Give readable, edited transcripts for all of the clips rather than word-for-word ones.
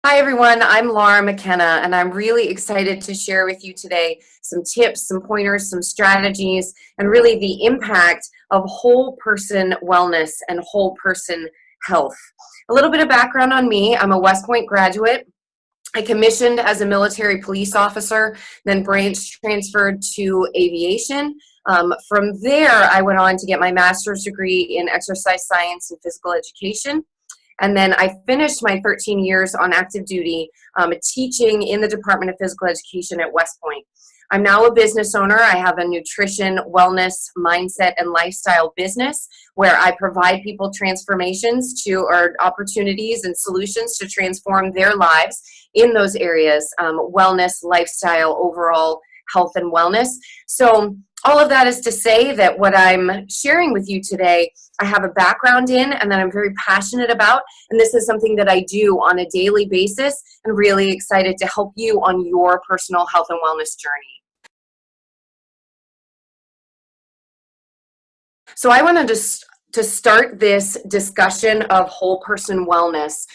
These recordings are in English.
Hi everyone, I'm Laura McKenna, and I'm really excited to share with you today some tips, some pointers, some strategies, and really the impact of whole person wellness and whole person health. A little bit of background on me. I'm a West Point graduate. I commissioned as a military police officer, then branch transferred to aviation. From there, I went on to get my master's degree in exercise science and physical education. And then I finished my 13 years on active duty teaching in the Department of Physical Education at West Point. I'm now a business owner. I have a nutrition, wellness, mindset, and lifestyle business where I provide people transformations to or opportunities and solutions to transform their lives in those areas, wellness, lifestyle, overall health and wellness. So all of that is to say that what I'm sharing with you today, I have a background in and that I'm very passionate about. And this is something that I do on a daily basis and really excited to help you on your personal health and wellness journey. So I wanted to start this discussion of whole person wellness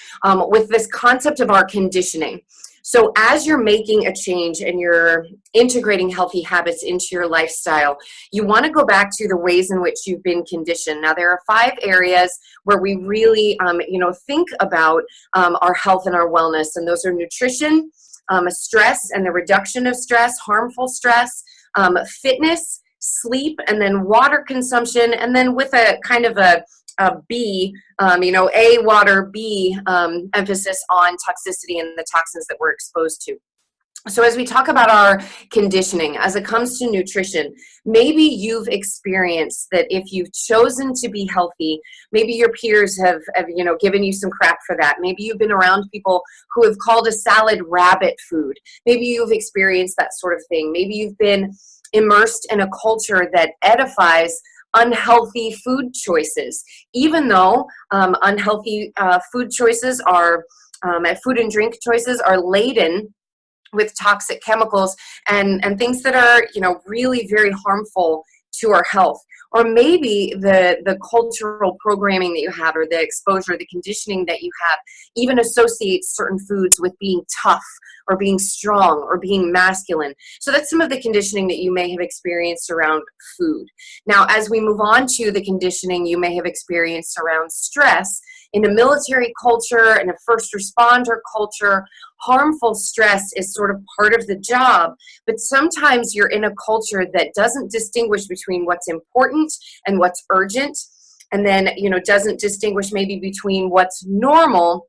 with this concept of our conditioning. So as you're making a change and you're integrating healthy habits into your lifestyle, you want to go back to the ways in which you've been conditioned. Now, there are 5 areas where we really, think about our health and our wellness, and those are nutrition, stress and the reduction of stress, harmful stress, fitness, sleep, and then water consumption, and then with a kind of a B, A, water, B, emphasis on toxicity and the toxins that we're exposed to. So as we talk about our conditioning, as it comes to nutrition, maybe you've experienced that if you've chosen to be healthy, maybe your peers have given you some crap for that. Maybe you've been around people who have called a salad rabbit food. Maybe you've experienced that sort of thing. Maybe you've been immersed in a culture that edifies unhealthy food choices, even though unhealthy food choices are, food and drink choices are laden with toxic chemicals and things that are, really very harmful to our health. Or maybe the cultural programming that you have, or the exposure, the conditioning that you have, even associates certain foods with being tough or being strong or being masculine. So that's some of the conditioning that you may have experienced around food. Now, as we move on to the conditioning you may have experienced around stress, in a military culture and a first responder culture, harmful stress is sort of part of the job, but sometimes you're in a culture that doesn't distinguish between what's important and what's urgent, and then, doesn't distinguish maybe between what's normal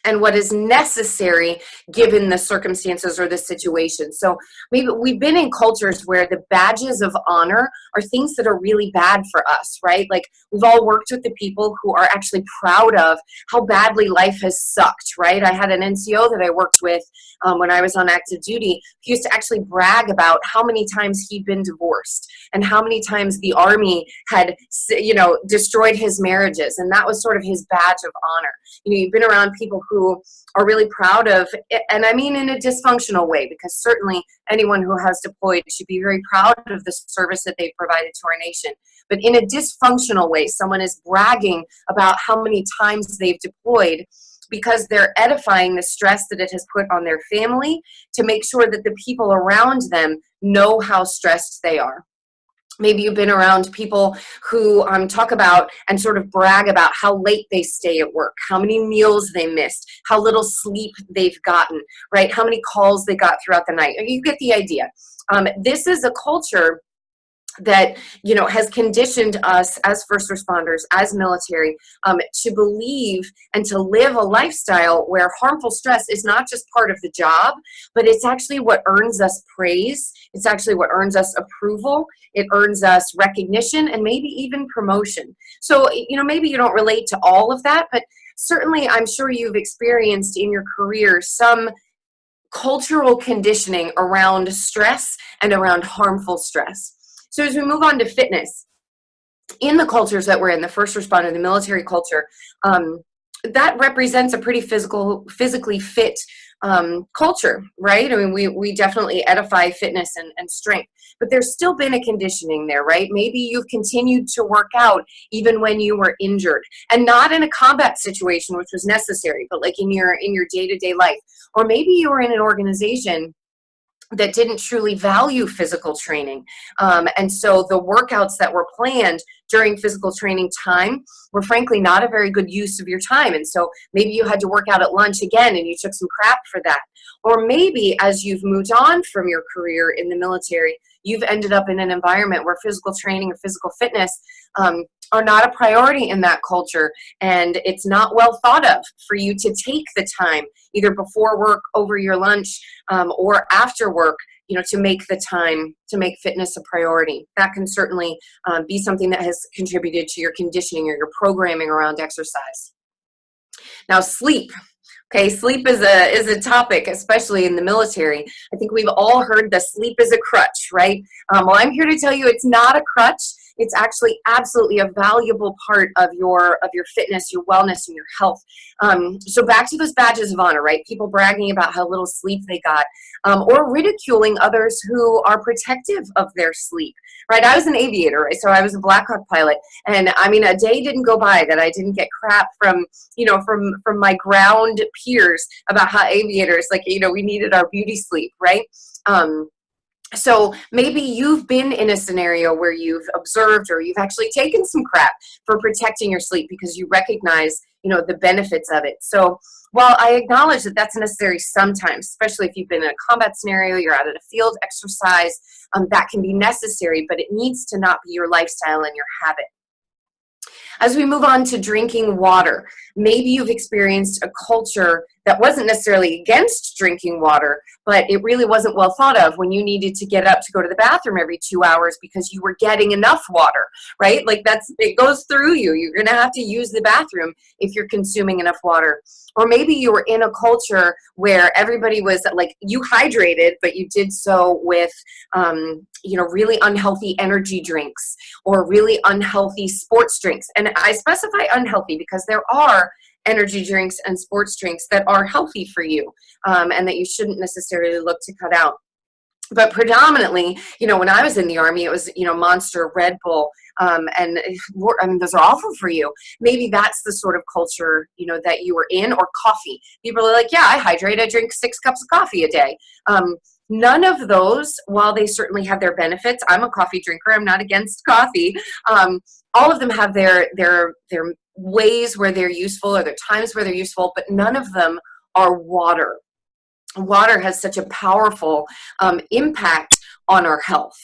and what is necessary given the circumstances or the situation. So maybe we've been in cultures where the badges of honor are things that are really bad for us, right? Like we've all worked with the people who are actually proud of how badly life has sucked, right? I had an NCO that I worked with when I was on active duty. He used to actually brag about how many times he'd been divorced and how many times the Army had, destroyed his marriages. And that was sort of his badge of honor. You've been around people who are really proud of, and I mean in a dysfunctional way, because certainly anyone who has deployed should be very proud of the service that they've provided to our nation. But in a dysfunctional way, someone is bragging about how many times they've deployed because they're edifying the stress that it has put on their family to make sure that the people around them know how stressed they are. Maybe you've been around people who talk about and sort of brag about how late they stay at work, how many meals they missed, how little sleep they've gotten, right? How many calls they got throughout the night. You get the idea. This is a culture that has conditioned us as first responders, as military, to believe and to live a lifestyle where harmful stress is not just part of the job, but it's actually what earns us praise. It's actually what earns us approval. It earns us recognition and maybe even promotion. So, maybe you don't relate to all of that, but certainly I'm sure you've experienced in your career some cultural conditioning around stress and around harmful stress. So as we move on to fitness, in the cultures that we're in, the first responder, the military culture, that represents a pretty physically fit culture, right? I mean, we definitely edify fitness and strength, but there's still been a conditioning there, right? Maybe you've continued to work out even when you were injured, and not in a combat situation, which was necessary, but like in your day-to-day life. Or maybe you were in an organization that didn't truly value physical training. And so the workouts that were planned during physical training time were frankly not a very good use of your time. And so maybe you had to work out at lunch again and you took some crap for that. Or maybe as you've moved on from your career in the military, you've ended up in an environment where physical training or physical fitness are not a priority in that culture, and it's not well thought of for you to take the time either before work, over your lunch, or after work, to make the time to make fitness a priority. That can certainly be something that has contributed to your conditioning or your programming around exercise. Now, sleep. Okay, sleep is a topic, especially in the military. I think we've all heard the sleep is a crutch, right? Well, I'm here to tell you it's not a crutch. It's actually absolutely a valuable part of your fitness, your wellness, and your health. So back to those badges of honor, right? People bragging about how little sleep they got, or ridiculing others who are protective of their sleep, right? I was an aviator, right? So I was a Black Hawk pilot, and I mean, a day didn't go by that I didn't get crap from my ground peers about how aviators, we needed our beauty sleep, right? So maybe you've been in a scenario where you've observed or you've actually taken some crap for protecting your sleep because you recognize, the benefits of it. So while I acknowledge that that's necessary sometimes, especially if you've been in a combat scenario, you're out at a field exercise, that can be necessary, but it needs to not be your lifestyle and your habit. As we move on to drinking water, maybe you've experienced a culture that wasn't necessarily against drinking water, but it really wasn't well thought of when you needed to get up to go to the bathroom every 2 hours because you were getting enough water, right? It goes through you. You're going to have to use the bathroom if you're consuming enough water. Or maybe you were in a culture where everybody was you hydrated, but you did so with, really unhealthy energy drinks or really unhealthy sports drinks. And I specify unhealthy because there are energy drinks and sports drinks that are healthy for you, and that you shouldn't necessarily look to cut out. But predominantly, when I was in the Army, it was, Monster, Red Bull, and I mean, those are awful for you. Maybe that's the sort of culture, that you were in. Or coffee. People are like, yeah, I hydrate. I drink 6 cups of coffee a day. None of those, while they certainly have their benefits, I'm a coffee drinker. I'm not against coffee. All of them have their ways where they're useful or their times where they're useful, but none of them are water. Water has such a powerful impact on our health.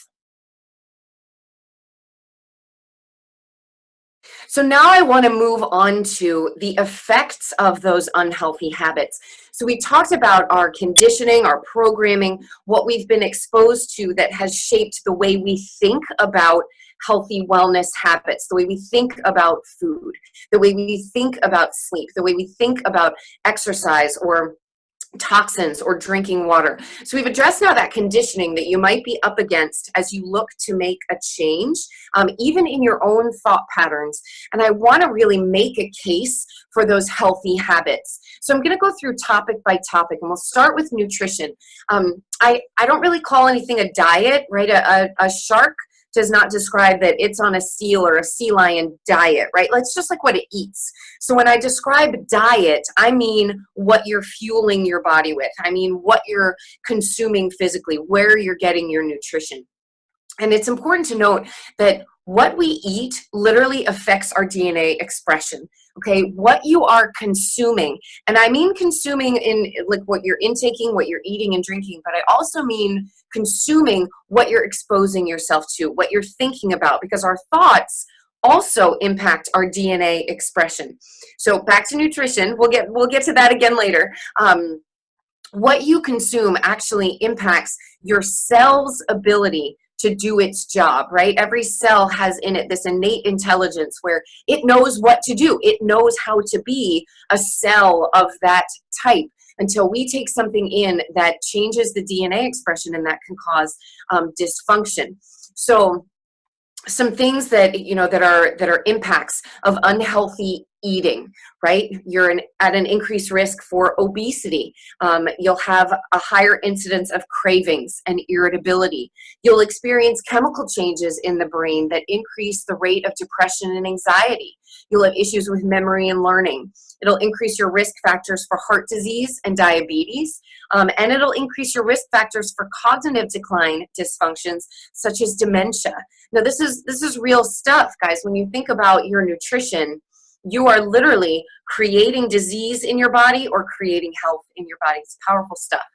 So now I want to move on to the effects of those unhealthy habits. So we talked about our conditioning, our programming, what we've been exposed to that has shaped the way we think about healthy wellness habits, the way we think about food, the way we think about sleep, the way we think about exercise or toxins or drinking water. So we've addressed now that conditioning that you might be up against as you look to make a change, even in your own thought patterns. And I want to really make a case for those healthy habits. So I'm going to go through topic by topic, and we'll start with nutrition. I don't really call anything a diet, right? A shark does not describe that it's on a seal or a sea lion diet, right? It's just like what it eats. So when I describe diet, I mean what you're fueling your body with. I mean what you're consuming physically, where you're getting your nutrition. And it's important to note that what we eat literally affects our DNA expression. Okay, what you are consuming, and I mean consuming in what you're intaking, what you're eating and drinking, but I also mean consuming what you're exposing yourself to, what you're thinking about, because our thoughts also impact our DNA expression. So back to nutrition, we'll get to that again later. What you consume actually impacts your cell's ability to do its job, right? Every cell has in it this innate intelligence where it knows what to do. It knows how to be a cell of that type until we take something in that changes the DNA expression, and that can cause dysfunction. So some things that, that are impacts of unhealthy eating, right? You're at an increased risk for obesity. You'll have a higher incidence of cravings and irritability. You'll experience chemical changes in the brain that increase the rate of depression and anxiety. You'll have issues with memory and learning. It'll increase your risk factors for heart disease and diabetes, and it'll increase your risk factors for cognitive decline dysfunctions such as dementia. Now, this is real stuff, guys. When you think about your nutrition, you are literally creating disease in your body or creating health in your body. It's powerful stuff.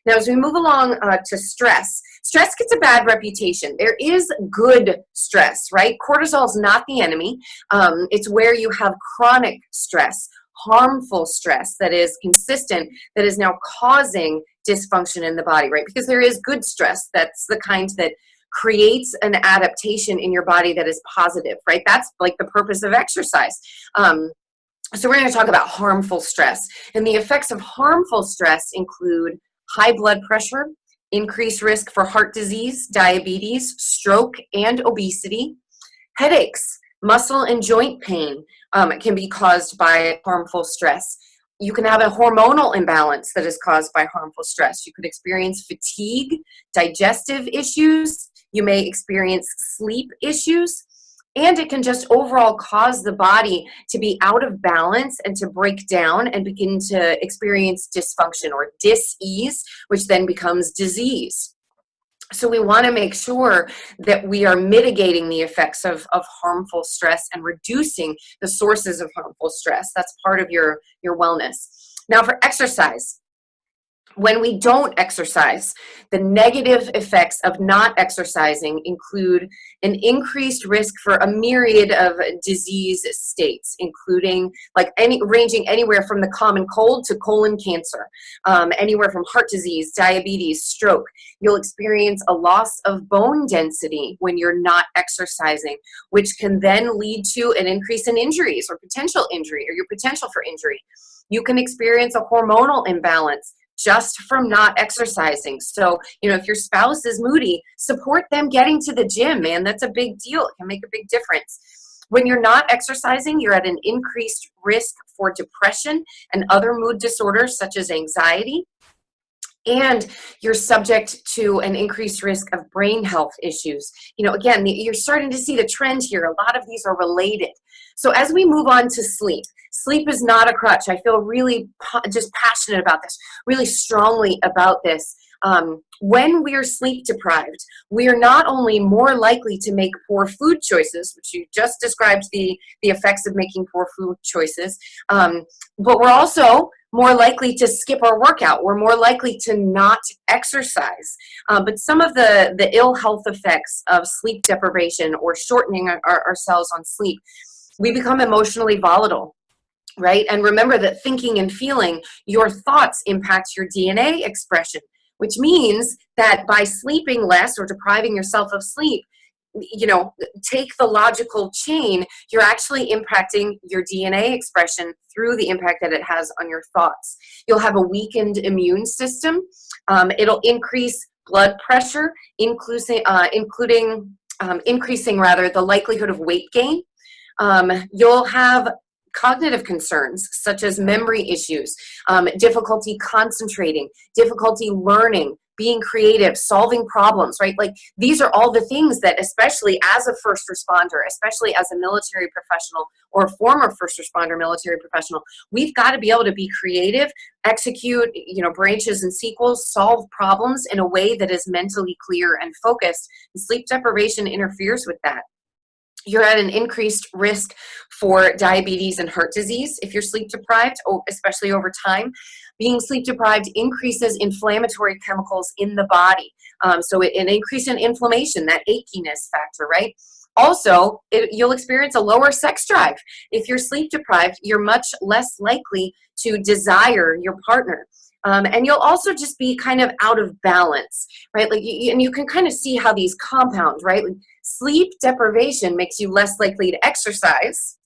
Now, as we move along to stress, stress gets a bad reputation. There is good stress, right? Cortisol is not the enemy. It's where you have chronic stress, harmful stress that is consistent, that is now causing dysfunction in the body, right? Because there is good stress. That's the kind that creates an adaptation in your body that is positive, right? That's like the purpose of exercise. So we're going to talk about harmful stress. And the effects of harmful stress include high blood pressure, increased risk for heart disease, diabetes, stroke, and obesity. Headaches, muscle and joint pain can be caused by harmful stress. You can have a hormonal imbalance that is caused by harmful stress. You could experience fatigue, digestive issues. You may experience sleep issues. And it can just overall cause the body to be out of balance and to break down and begin to experience dysfunction or dis-ease, which then becomes disease. So we want to make sure that we are mitigating the effects of harmful stress and reducing the sources of harmful stress. That's part of your wellness. Now, for exercise. When we don't exercise, the negative effects of not exercising include an increased risk for a myriad of disease states, including ranging anywhere from the common cold to colon cancer, anywhere from heart disease, diabetes, stroke. You'll experience a loss of bone density when you're not exercising, which can then lead to an increase in injuries or potential injury or your potential for injury. You can experience a hormonal imbalance just from not exercising. So, if your spouse is moody, support them getting to the gym, man. That's a big deal. It can make a big difference. When you're not exercising, you're at an increased risk for depression and other mood disorders such as anxiety. And you're subject to an increased risk of brain health issues. Again, you're starting to see the trend here. A lot of these are related. So as we move on to sleep, sleep is not a crutch. I feel really just passionate about this, really strongly about this. When we are sleep deprived, we are not only more likely to make poor food choices, which you just described the effects of making poor food choices, but we're also more likely to skip our workout. We're more likely to not exercise. But some of the ill health effects of sleep deprivation or shortening ourselves on sleep, we become emotionally volatile, right? And remember that thinking and feeling, your thoughts impact your DNA expression, which means that by sleeping less or depriving yourself of sleep, take the logical chain, you're actually impacting your DNA expression through the impact that it has on your thoughts. You'll have a weakened immune system. It'll increase blood pressure, increasing the likelihood of weight gain. You'll have cognitive concerns such as memory issues, difficulty concentrating, difficulty learning, being creative, solving problems, right? These are all the things that, especially as a first responder, especially as a military professional or a former first responder military professional, we've got to be able to be creative, execute, branches and sequels, solve problems in a way that is mentally clear and focused. And sleep deprivation interferes with that. You're at an increased risk for diabetes and heart disease if you're sleep deprived, especially over time. Being sleep deprived increases inflammatory chemicals in the body. So an increase in inflammation, that achiness factor, right? Also, you'll experience a lower sex drive. If you're sleep deprived, you're much less likely to desire your partner. And you'll also just be kind of out of balance, right? And you can kind of see how these compound, right? Sleep deprivation makes you less likely to exercise.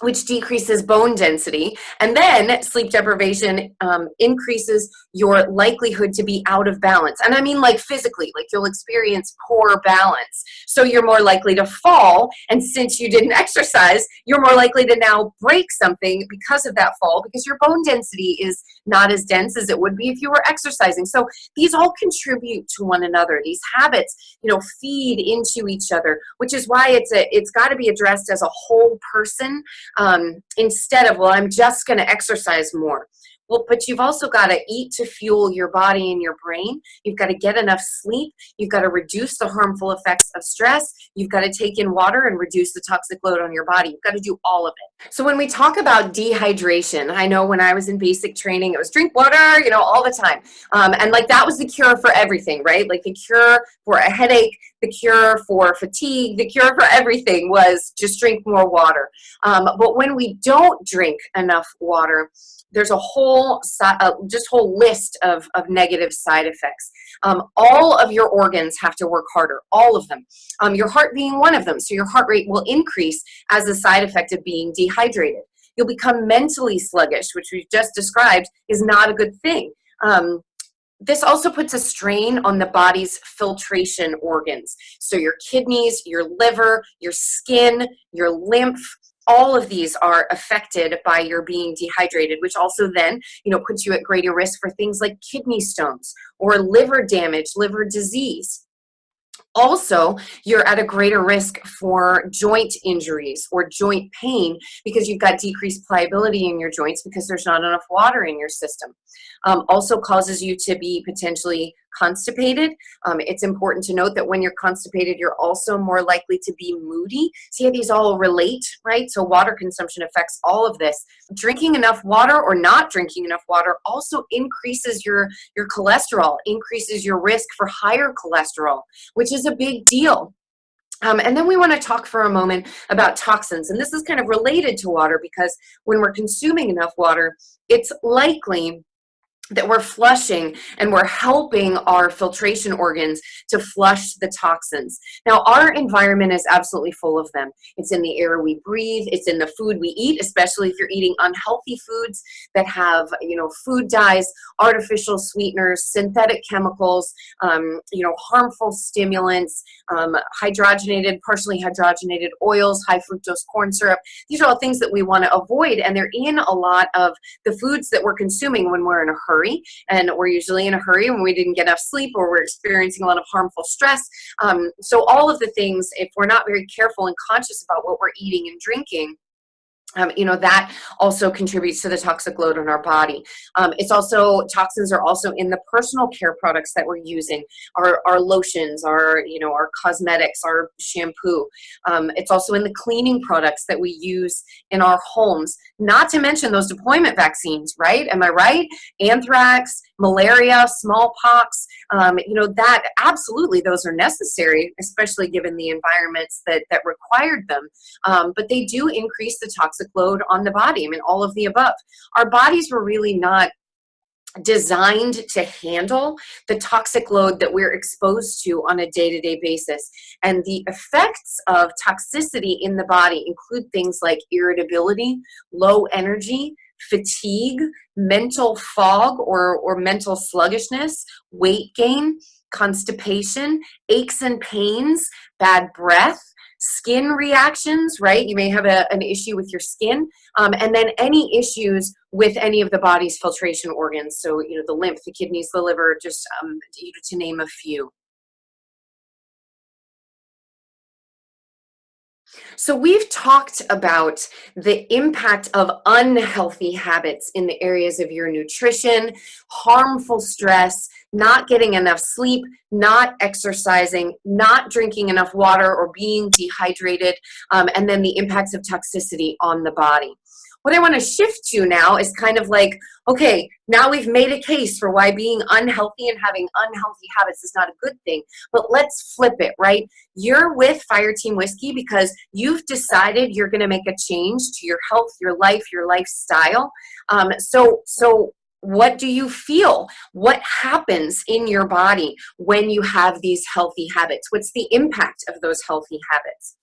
which decreases bone density. And then sleep deprivation increases your likelihood to be out of balance. And I mean like physically, like you'll experience poor balance. So you're more likely to fall. And since you didn't exercise, you're more likely to now break something because of that fall, because your bone density is not as dense as it would be if you were exercising. So these all contribute to one another. These habits, feed into each other, which is why it's got to be addressed as a whole person. Instead of, well, I'm just going to exercise more. Well, but you've also got to eat to fuel your body and your brain. You've got to get enough sleep. You've got to reduce the harmful effects of stress. You've got to take in water and reduce the toxic load on your body. You've got to do all of it. So when we talk about dehydration, I know when I was in basic training, it was drink water, all the time. And like that was the cure for everything, right? Like the cure for a headache, the cure for fatigue, the cure for everything was just drink more water. But when we don't drink enough water, there's a whole list of negative side effects. All of your organs have to work harder, all of them. Your heart being one of them. So your heart rate will increase as a side effect of being dehydrated. You'll become mentally sluggish, which we've just described is not a good thing. This also puts a strain on the body's filtration organs. So your kidneys, your liver, your skin, your lymph, all of these are affected by your being dehydrated, which also then, puts you at greater risk for things like kidney stones or liver damage, liver disease. Also, you're at a greater risk for joint injuries or joint pain because you've got decreased pliability in your joints because there's not enough water in your system. Also causes you to be potentially constipated. It's important to note that when you're constipated, you're also more likely to be moody. See how these all relate, right? So water consumption affects all of this. Drinking enough water or not drinking enough water also increases your cholesterol, increases your risk for higher cholesterol, which is a big deal. And then we want to talk for a moment about toxins. And this is kind of related to water because when we're consuming enough water, it's likely that we're flushing and we're helping our filtration organs to flush the toxins. Now, our environment is absolutely full of them. It's in the air we breathe. It's in the food we eat, especially if you're eating unhealthy foods that have, food dyes, artificial sweeteners, synthetic chemicals, harmful stimulants, partially hydrogenated oils, high fructose corn syrup. These are all things that we want to avoid, and they're in a lot of the foods that we're consuming when we're in a hurry. And we're usually in a hurry when we didn't get enough sleep or we're experiencing a lot of harmful stress. So all of the things, if we're not very careful and conscious about what we're eating and drinking, that also contributes to the toxic load on our body. Toxins are also in the personal care products that we're using, our lotions, our cosmetics, our shampoo. It's also in the cleaning products that we use in our homes, not to mention those deployment vaccines, right? Am I right? Anthrax, malaria, smallpox, that absolutely those are necessary, especially given the environments that required them. But they do increase the toxic load on the body. I mean, all of the above. Our bodies were really not designed to handle the toxic load that we're exposed to on a day-to-day basis. And the effects of toxicity in the body include things like irritability, low energy, fatigue, mental fog or mental sluggishness, weight gain, constipation, aches and pains, bad breath, skin reactions, right? You may have an issue with your skin, and then any issues with any of the body's filtration organs. So, the lymph, the kidneys, the liver, just to name a few. So we've talked about the impact of unhealthy habits in the areas of your nutrition, harmful stress, not getting enough sleep, not exercising, not drinking enough water or being dehydrated, and then the impacts of toxicity on the body. What I want to shift to now is kind of like, okay, now we've made a case for why being unhealthy and having unhealthy habits is not a good thing, but let's flip it, right? You're with Fireteam Whiskey because you've decided you're going to make a change to your health, your life, your lifestyle. So what do you feel? What happens in your body when you have these healthy habits? What's the impact of those healthy habits?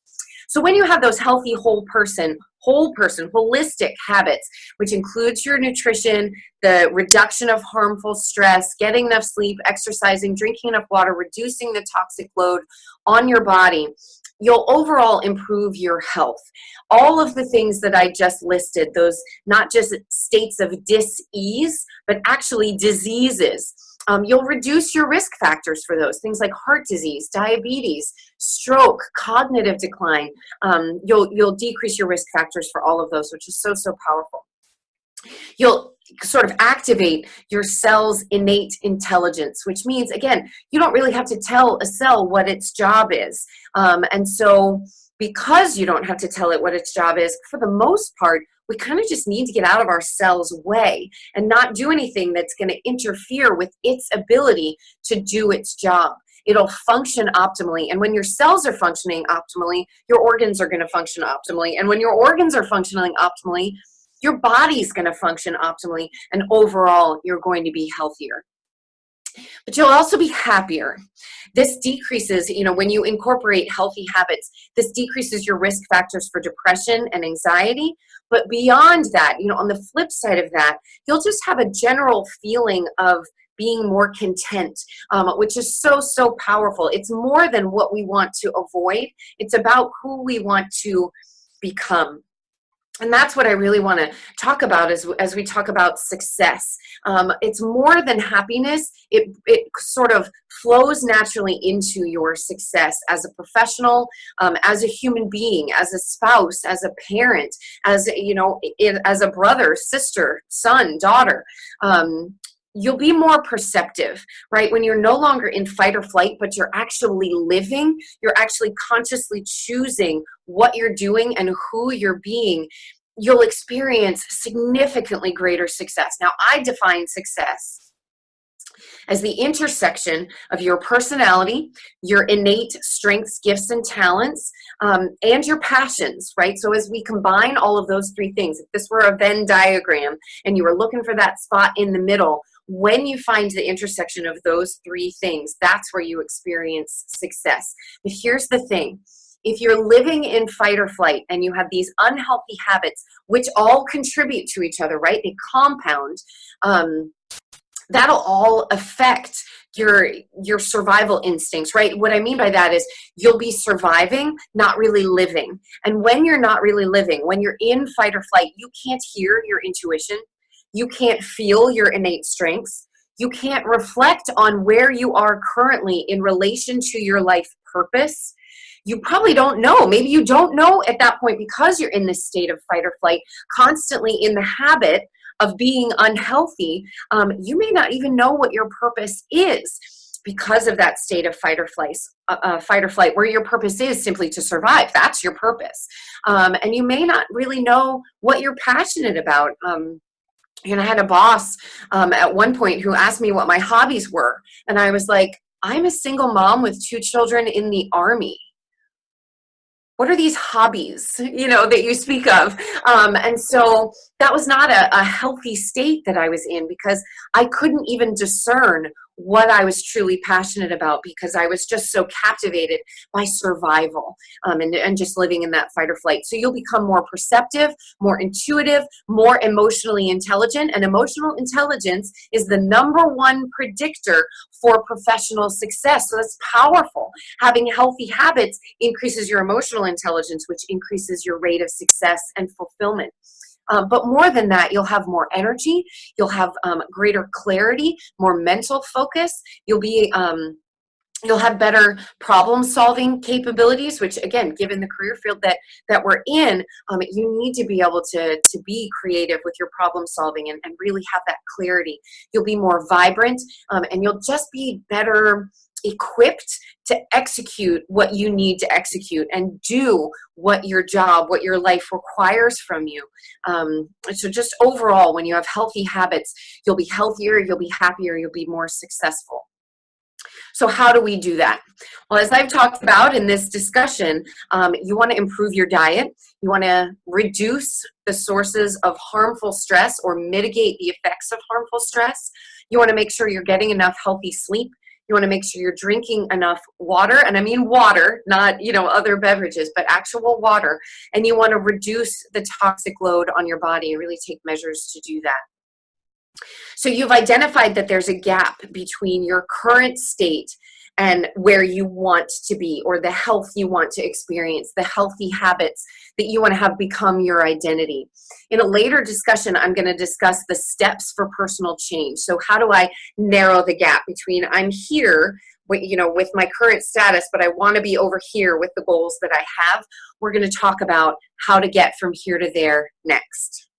So when you have those healthy whole person, holistic habits, which includes your nutrition, the reduction of harmful stress, getting enough sleep, exercising, drinking enough water, reducing the toxic load on your body, you'll overall improve your health. All of the things that I just listed, those not just states of dis-ease, but actually diseases, you'll reduce your risk factors for those, things like heart disease, diabetes, stroke, cognitive decline. You'll decrease your risk factors for all of those, which is so, so powerful. You'll sort of activate your cell's innate intelligence, which means, again, you don't really have to tell a cell what its job is. And so because you don't have to tell it what its job is, for the most part, we kind of just need to get out of our cell's way and not do anything that's going to interfere with its ability to do its job. It'll function optimally. And when your cells are functioning optimally, your organs are going to function optimally. And when your organs are functioning optimally, your body's going to function optimally. And overall, you're going to be healthier. But you'll also be happier. This decreases, when you incorporate healthy habits, this decreases your risk factors for depression and anxiety. But beyond that, on the flip side of that, you'll just have a general feeling of being more content, which is so, so powerful. It's more than what we want to avoid. It's about who we want to become. And that's what I really want to talk about as we talk about success. It's more than happiness. It sort of flows naturally into your success as a professional, as a human being, as a spouse, as a parent, as a brother, sister, son, daughter. You'll be more perceptive, right? When you're no longer in fight or flight, but you're actually living, you're actually consciously choosing what you're doing and who you're being, you'll experience significantly greater success. Now, I define success as the intersection of your personality, your innate strengths, gifts, and talents, and your passions, right? So as we combine all of those three things, if this were a Venn diagram and you were looking for that spot in the middle, when you find the intersection of those three things, that's where you experience success. But here's the thing. If you're living in fight or flight and you have these unhealthy habits, which all contribute to each other, right? They compound, that'll all affect your survival instincts, right? What I mean by that is you'll be surviving, not really living. And when you're not really living, when you're in fight or flight, you can't hear your intuition. You can't feel your innate strengths. You can't reflect on where you are currently in relation to your life purpose. You probably don't know. Maybe you don't know at that point because you're in this state of fight or flight, constantly in the habit of being unhealthy. You may not even know what your purpose is because of that state of fight or flight, where your purpose is simply to survive. That's your purpose. And you may not really know what you're passionate about. I had a boss at one point who asked me what my hobbies were. And I was like, I'm a single mom with 2 children in the Army. What are these hobbies, that you speak of? And so that was not a healthy state that I was in because I couldn't even discern what I was truly passionate about because I was just so captivated by survival and just living in that fight or flight. So you'll become more perceptive, more intuitive, more emotionally intelligent. And emotional intelligence is the #1 predictor for professional success. So that's powerful. Having healthy habits increases your emotional intelligence, which increases your rate of success and fulfillment. But more than that, you'll have more energy, you'll have greater clarity, more mental focus, you'll have better problem-solving capabilities, which again, given the career field that we're in, you need to be able to be creative with your problem-solving and really have that clarity. You'll be more vibrant, and you'll just be better equipped to execute what you need to execute and do what your job, what your life requires from you. So just overall, when you have healthy habits, you'll be healthier, you'll be happier, you'll be more successful. So how do we do that? Well, as I've talked about in this discussion, you want to improve your diet. You want to reduce the sources of harmful stress or mitigate the effects of harmful stress. You want to make sure you're getting enough healthy sleep. You want to make sure you're drinking enough water, and I mean water, not, other beverages, but actual water. And you want to reduce the toxic load on your body and really take measures to do that. So you've identified that there's a gap between your current state and where you want to be, or the health you want to experience, the healthy habits that you want to have become your identity. In a later discussion, I'm going to discuss the steps for personal change. So how do I narrow the gap between I'm here with my current status, but I want to be over here with the goals that I have? We're going to talk about how to get from here to there next.